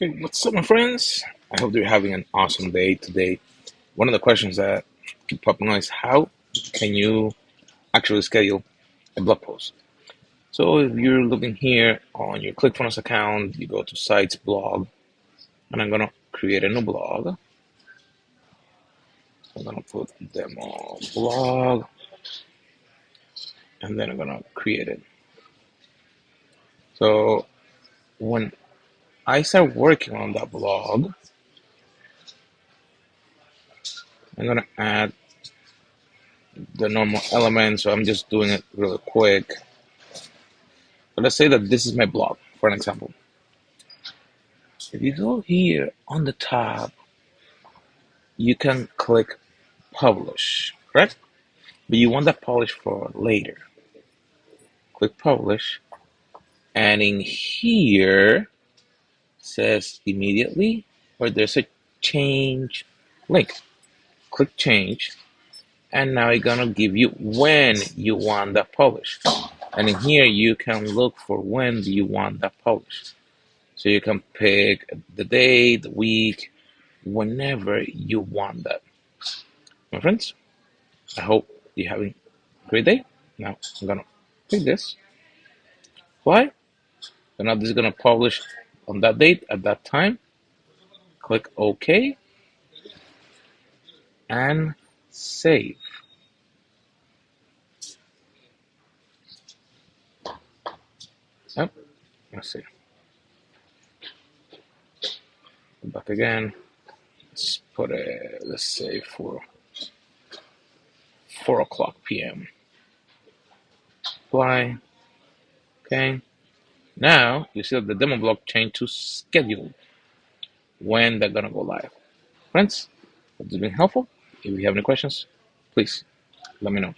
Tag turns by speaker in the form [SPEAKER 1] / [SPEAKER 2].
[SPEAKER 1] Hey, what's up, my friends? I hope you're having an awesome day today. One of the questions that keep popping up is how can you actually schedule a blog post? So if you're looking here on your Clickfunnels account, you go to Sites Blog, and I'm gonna create a new blog. I'm gonna put demo blog, and then I'm gonna create it. So when I start working on that blog, I'm gonna add the normal elements. So I'm just doing it really quick. But let's say that this is my blog, for an example. If you go here on the top, you can click publish, correct? But you want that publish for later. Click publish, and in here says immediately, or there's a change link. Click change, and now it's gonna give you when you want that published. And in here you can look for when do you want that published. So you can pick the day, the week, whenever you want that. My friends, I hope you're having a great day. Now I'm gonna click this. Why? So now this is gonna publish on that date at that time. Click OK and save. Yep. Let's see. Go back again. Let's put let's say for 4 o'clock p.m. Apply. Okay. Now you see that the demo block changed to schedule when they're gonna go live. Friends, has this been helpful? If you have any questions, please let me know.